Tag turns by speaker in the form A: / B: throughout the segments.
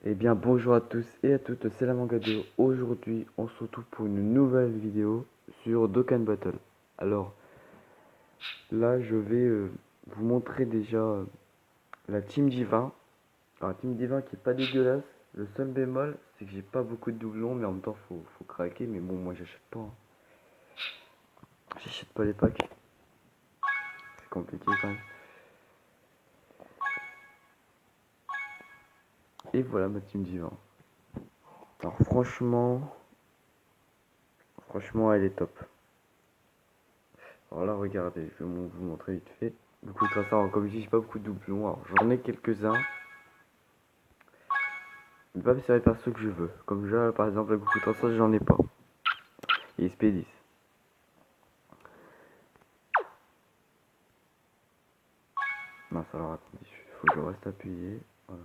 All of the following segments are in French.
A: Eh bien bonjour à tous et à toutes, c'est la Mangado. Aujourd'hui on se retrouve pour une nouvelle vidéo sur Dokkan Battle. Alors là je vais vous montrer déjà la Team Divin. Alors la Team Divin qui est pas dégueulasse. Le seul bémol c'est que j'ai pas beaucoup de doublons, mais en même temps faut craquer. Mais bon, moi j'achète pas, hein. J'achète pas les packs. C'est compliqué quand même. Et voilà ma Team Divin. Alors franchement elle est top. Alors là, regardez, je vais vous montrer vite fait. Beaucoup de traçants, alors, comme je dis, j'ai pas beaucoup de doublons. Alors j'en ai quelques-uns. Mais pas me servir par ceux que je veux. Comme là, par exemple, la Goku traçage, j'en ai pas. Et SP10. Non, ça alors attendez, faut que je reste appuyé. Voilà.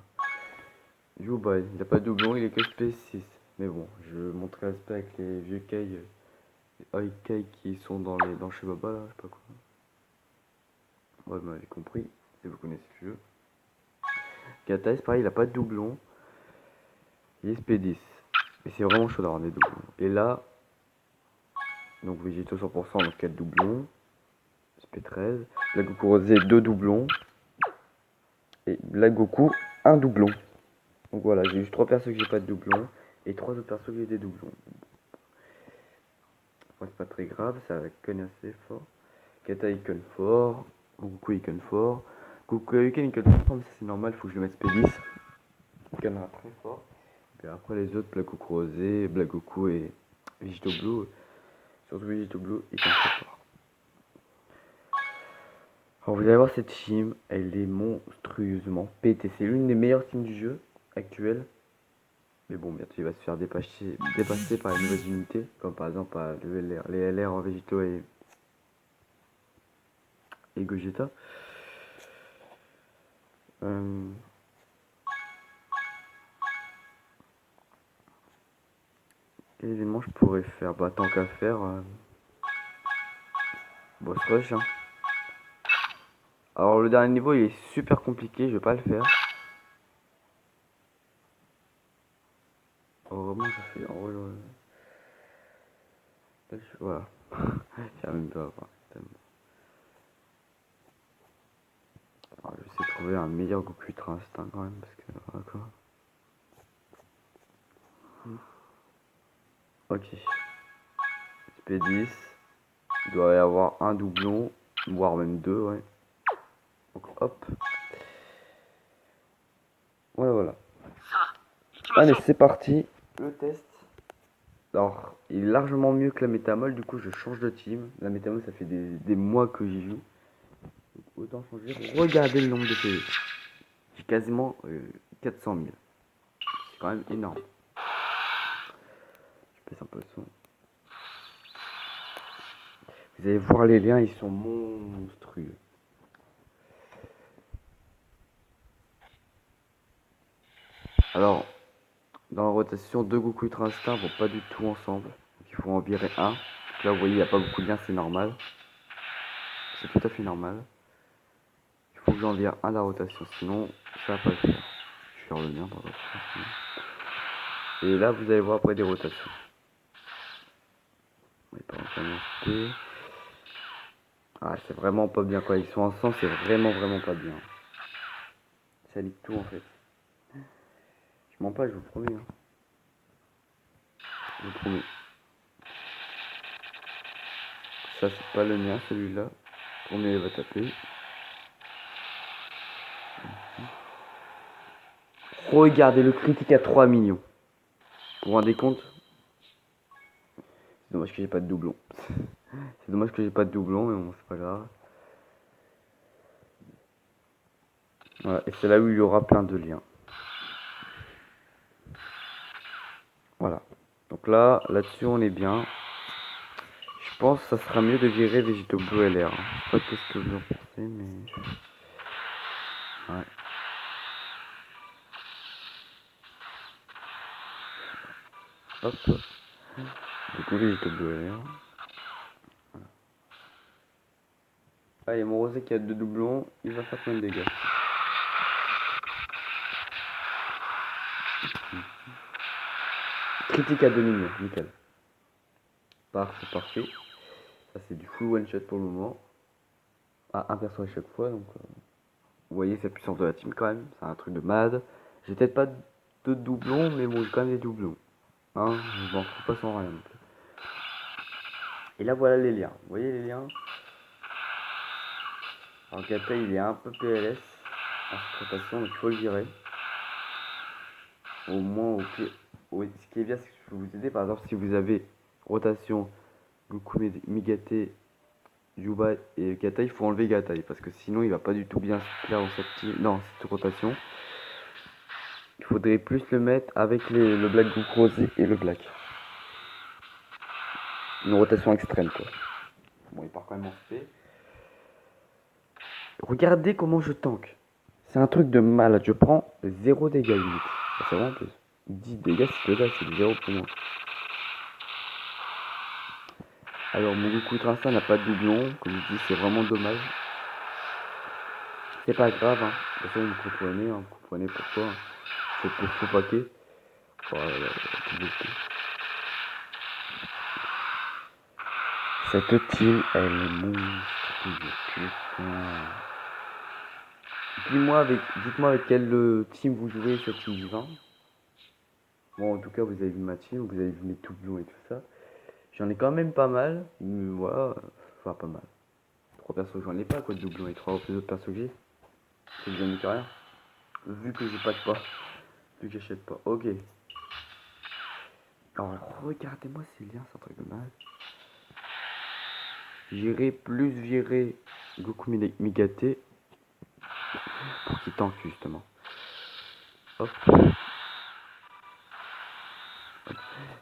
A: Du coup, bah, il a pas de doublon, il est que SP6. Mais bon, je montrerai l'aspect avec les vieux Kai, les Kai qui sont dans chez Baba là, je sais pas quoi. Ouais, vous m'avez compris, si vous connaissez le jeu. Katai, c'est pareil, il a pas de doublon. Il est SP10. Mais c'est vraiment chaud d'avoir des doublons. Et là, donc Végéto 100%, donc 4 doublons. SP13. La Goku Rosé, 2 doublons. Et la Goku, 1 doublon. Donc voilà, j'ai juste 3 persos que j'ai pas de doublons. Et 3 autres persos que j'ai des doublons. Enfin, c'est pas très grave, ça conne assez fort. Kata icon fort. Goku icon fort. Goku icon fort, mais ça c'est normal, faut que je le mette SP10. Il connera très fort. Et après les autres, Black Goku Rosé, Black Goku et Vegito Blue. Surtout Vegito Blue, ils sont très forts. Alors vous allez voir, cette team, elle est monstrueusement pétée. C'est l'une des meilleures teams du jeu actuel. Mais bon, bientôt il va se faire dépasser par les nouvelles unités. Comme par exemple les LR en Végéto et Gogeta. Quel élément je pourrais faire? Bah tant qu'à faire, boss rush, hein. Alors le dernier niveau il est super compliqué, je vais pas le faire. Oh, vraiment ça fait... Oh, voilà. J'ai même pas voir. Alors, je vais essayer de trouver un meilleur Goku Ultra Instinct quand même, parce que voilà quoi. Ok. SP10. Il doit y avoir un doublon, voire même deux, ouais. Donc hop. Voilà. Allez, c'est parti. Le test. Alors, il est largement mieux que la métamol, du coup je change de team. La métamol, ça fait des mois que j'y joue. Donc, autant changer. Regardez le nombre de PV. J'ai quasiment 400 000. C'est quand même énorme. Je baisse un peu le son. Vous allez voir les liens, ils sont monstrueux. Alors, dans la rotation, deux Goku Ultra Instinct vont pas du tout ensemble. Donc il faut en virer un. Donc là, vous voyez, il n'y a pas beaucoup de liens, c'est normal. C'est tout à fait normal. Il faut que j'en vire un de la rotation, sinon ça va pas le faire. Je vais le lien dans la rotation. Et là, vous allez voir après des rotations. On est pas en train. Ah, c'est vraiment pas bien quoi. Ils sont ensemble, c'est vraiment pas bien. Ça lit tout en fait. Je mens pas, je vous promets, hein. Je vous promets. Ça, c'est pas le mien, celui-là. Combien il va taper? Regardez le critique à 3 millions. Vous vous rendez compte? C'est dommage que j'ai pas de doublon. C'est dommage que j'ai pas de doublon, mais bon, c'est pas grave. Voilà, et c'est là où il y aura plein de liens. Voilà. Donc là-dessus, on est bien. Je pense que ça sera mieux de virer Végéto Blue LR. Je sais pas qu'est-ce que vous en pensez, mais... Ouais. Hop. Du coup, Végéto Blue LR. Voilà. Ah, il y a mon rosé qui a deux doublons. Il va faire plein de dégâts. Critique à 2 millions, nickel. Parfait, parfait. Ça c'est du full one shot pour le moment. Ah, un perso à chaque fois, donc vous voyez cette puissance de la team quand même, c'est un truc de malade. J'ai peut-être pas de doublons, mais bon, j'ai quand même des doublons. Hein, je m'en fous pas sans rien. Et là voilà les liens, vous voyez les liens. Alors Gata il est un peu PLS en rotation, donc il faut le virer. Au moins au pire. Ce qui est bien, c'est que je peux vous aider. Par exemple, si vous avez rotation, Goku, Migate, Yuba et Gatai, il faut enlever Gatai parce que sinon il va pas du tout bien se plaire dans cette rotation. Il faudrait plus le mettre avec le Black Goku Rosé et le Black. Une rotation extrême quoi. Bon, il part quand même en SP. Regardez comment je tank. C'est un truc de malade. Je prends 0 dégâts limite. C'est vraiment plus. 10 dégâts, c'est du 0 pour moi. Alors mon Goku Ultra Instinct n'a pas de doublon. Comme je dis, c'est vraiment dommage. C'est pas grave, hein. De toute façon, vous comprenez pourquoi. Hein. C'est pour faux paquet. Voilà, cette team, elle est monstre. Dites-moi avec quelle team vous jouez cette team du 20. Bon, en tout cas, vous avez vu ma team, vous avez vu mes doublons et tout ça. J'en ai quand même pas mal, mais voilà, enfin pas mal. 3 persos, j'en ai pas quoi de doublons et 3 autres persos que j'ai. C'est bien mieux que rien. Vu que j'ai pas de pas, vu que j'achète pas. Ok. Alors regardez-moi ces liens, c'est un truc de mal. J'irai plus virer Goku Migate pour qu'il tank justement. Hop.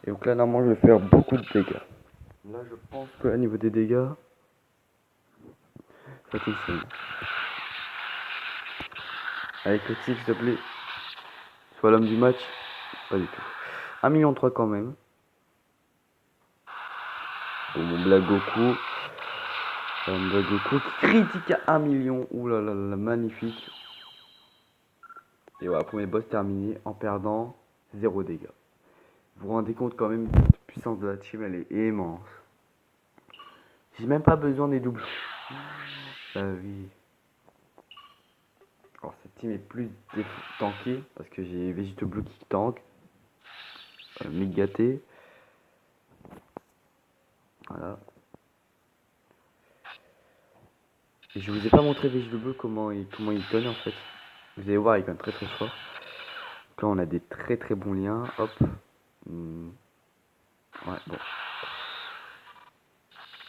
A: Et donc là normalement je vais faire beaucoup de dégâts. Là je pense que à niveau des dégâts, ça va être Allez critique s'il te plaît. Sois l'homme du match. Pas du tout. 1,3 million quand même. Bon, mon Black Goku. Black Goku qui critique à 1 million. Ouh là là là, magnifique. Et voilà, premier boss terminé en perdant 0 dégâts. Vous vous rendez compte quand même, la puissance de la team, elle est immense. J'ai même pas besoin des doubles. Ah oui. Alors cette team est plus tankée parce que j'ai Vegito Blue qui tank. Migaté. Voilà. Et je vous ai pas montré Vegito Blue comment il tonne en fait. Vous allez voir, il tonne très très fort. Donc là on a des très très bons liens. Hop. Ouais, bon.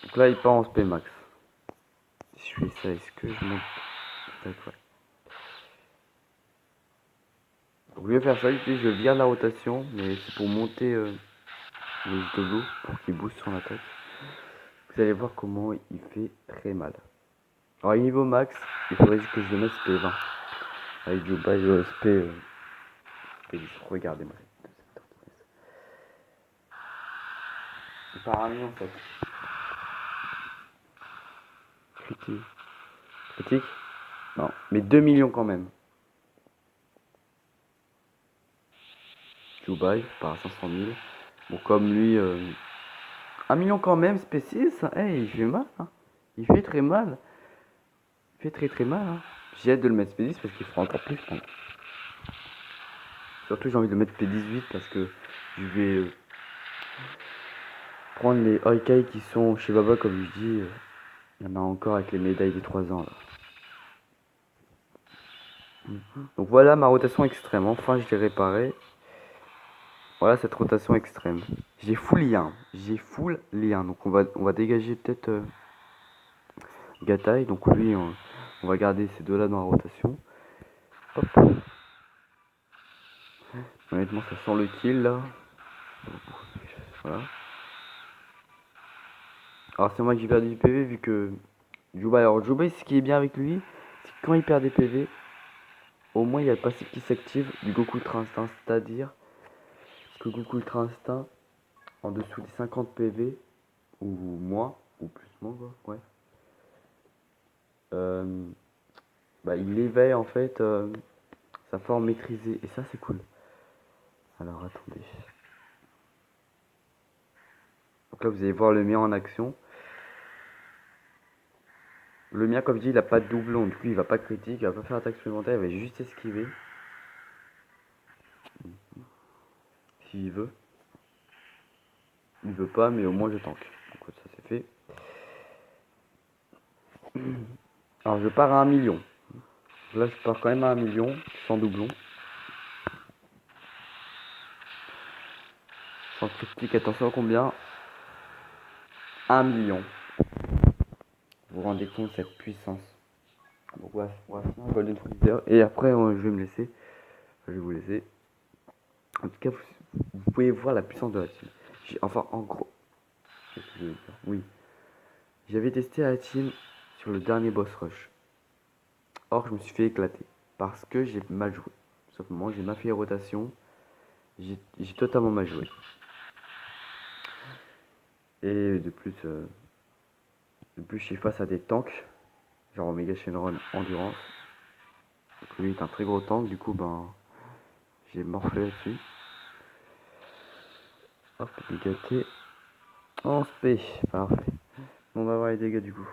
A: Donc là il part en SP max. Si je fais ça, est-ce que je monte? Peut-être ouais. Donc, je vais faire ça, je vire la rotation, mais c'est pour monter les Blue pour qu'il booste son attaque. Vous allez voir comment il fait très mal. Alors niveau max, il faudrait juste que je le mette SP20. Avec du bas SP10. Regardez-moi. Il part à 1,7 million. Critique. Critique? Non, mais 2 millions quand même. Dubai par 500 000. Bon, comme lui, 1 million quand même, SP6. Hey, il fait mal. Hein. Il fait très mal. Il fait très très mal. Hein. J'ai hâte de le mettre SP10 parce qu'il fera encore plus. Hein. Surtout, j'ai envie de le mettre P18 parce que je vais prendre les Oikei qui sont chez Baba, comme je dis. Il y en a encore avec les médailles des 3 ans. Là. Donc voilà ma rotation extrême. Enfin, je l'ai réparé. Voilà cette rotation extrême. J'ai full lien. J'ai full lien. Donc on va dégager peut-être Gatai. Donc lui, on va garder ces deux-là dans la rotation. Hop. Honnêtement, ça sent le kill là. Voilà. Alors c'est moi qui perds du PV vu que Juba. Alors Juba, ce qui est bien avec lui, c'est que quand il perd des PV, au moins il y a le passif qui s'active du Goku Ultra Instinct. C'est-à-dire que Goku Ultra Instinct, en dessous des 50 PV, ou moins, ou plus moins quoi, ouais. Bah, il éveille en fait sa forme maîtrisée. Et ça c'est cool. Alors attendez. Donc là, vous allez voir le mien en action. Le mien, comme je dis, il a pas de doublon. Du coup, il va pas critique, il va pas faire attaque supplémentaire, il va juste esquiver. S'il veut. Il veut pas, mais au moins je tank. Donc ça c'est fait. Alors je pars à 1 million. Là je pars quand même à 1 million, sans doublon. Sans critique, attention à combien? 1 million. Vous vous rendez compte de cette puissance. Donc on va faire un Golden Freezer. Et après je vais me laisser. Je vais vous laisser. En tout cas, vous pouvez voir la puissance de la team. Enfin en gros. Qu'est-ce que je veux dire? Oui. J'avais testé la team sur le dernier boss rush. Or je me suis fait éclater. Parce que j'ai mal joué. Sauf que moi j'ai mal fait les rotations. J'ai totalement mal joué. Et de plus je suis face à des tanks, genre Omega Shenron Endurance. Donc lui est un très gros tank, du coup ben j'ai morflé là-dessus. Hop, dégâts T. En SP, parfait. On va voir les dégâts du coup.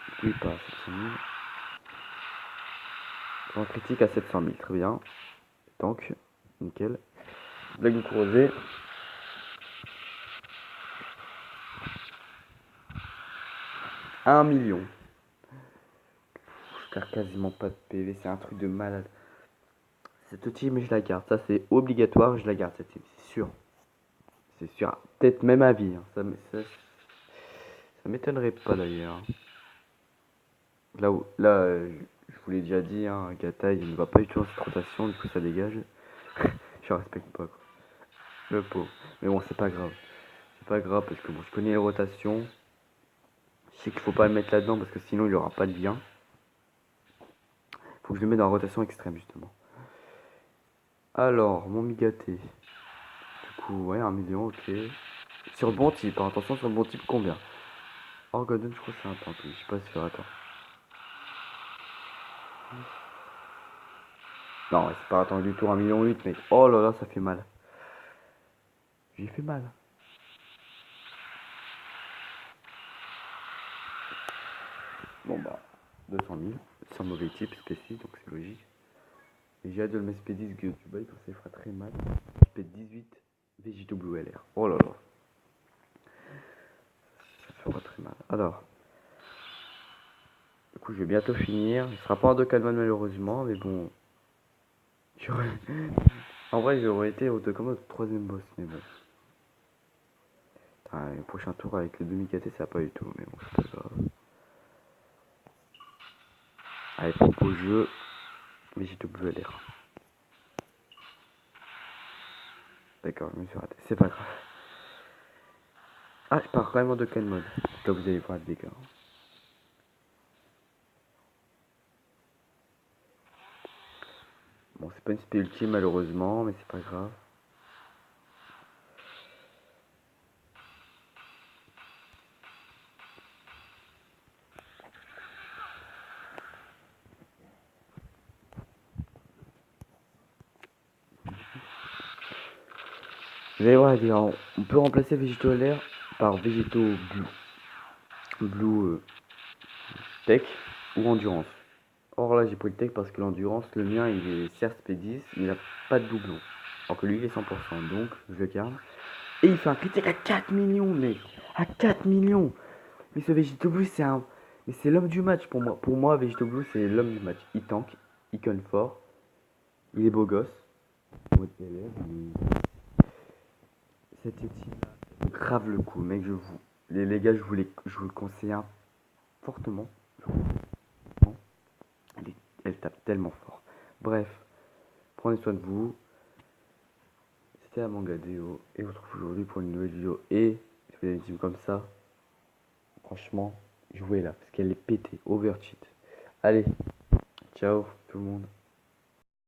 A: Du coup il part à 700 000. En critique à 700 000, très bien. Tank, nickel. Blague corrosée. Un million. Je perds quasiment pas de PV, c'est un truc de malade. Cette team, je la garde. Ça, c'est obligatoire, je la garde cette team, c'est sûr. C'est sûr. Peut-être même à vie. Hein. Ça m'étonnerait pas d'ailleurs. Je vous l'ai déjà dit, hein, Gata, il ne va pas du tout dans cette rotation, du coup ça dégage. Je respecte pas quoi. Le pauvre. Mais bon, c'est pas grave. C'est pas grave parce que bon, je connais les rotations. Je sais qu'il faut pas le mettre là-dedans parce que sinon il aura pas de bien. Faut que je le mette dans la rotation extrême justement. Alors, mon Migaté. Du coup, ouais, 1 million, ok. Sur le bon type, hein, attention sur le bon type, combien? Oh, Golden, je crois que c'est un temps, je sais pas si faire, attends. Non, c'est pas attendu du tout, 1,8 million, mec. Oh là là, ça fait mal. J'ai fait mal. Bon bah, 200 000. C'est un mauvais type, spécifique, donc c'est logique. Et j'ai hâte de le mettre SP10 que tu bailles quand ça fera très mal. SP18 Vegito Blue LR. Oh là là. Ça fera très mal. Alors. Du coup, je vais bientôt finir. Il sera pas en 2 malheureusement, mais bon. En vrai, j'aurais été au 2 au 3ème boss, mais bon. Le prochain tour avec le demi-KT, ça va pas du tout, mais bon, c'est pas grave. Allez, propos jeu, Vegito Blue LR. D'accord, je me suis raté, c'est pas grave. Ah, je pars quand même en 2 mode. Donc vous allez voir les dégâts. Bon, c'est pas une spé ultime malheureusement, mais c'est pas grave. Vous allez voir les dégâts. On peut remplacer Vegito LR par Vegito Blue Tech ou Endurance. Or là, j'ai pris le Tech parce que l'Endurance, le mien, il est certes P10, mais il a pas de doublon. Alors que lui, il est 100%, donc je le garde. Et il fait un critique à 4 millions, mec. À 4 millions. Mais ce Vegito Blue, c'est un... Mais c'est l'homme du match pour moi. Pour moi, Vegito Blue, c'est l'homme du match. Il tank, il conne fort, il est beau gosse. Cette team grave le coup, mec. Les gars, je vous le conseille fortement. Elle tape tellement fort. Bref, prenez soin de vous. C'était Amangadeo et on se retrouve aujourd'hui pour une nouvelle vidéo. Et si vous avez une team comme ça, franchement, jouez là parce qu'elle est pétée, overcheat. Allez, ciao tout le monde.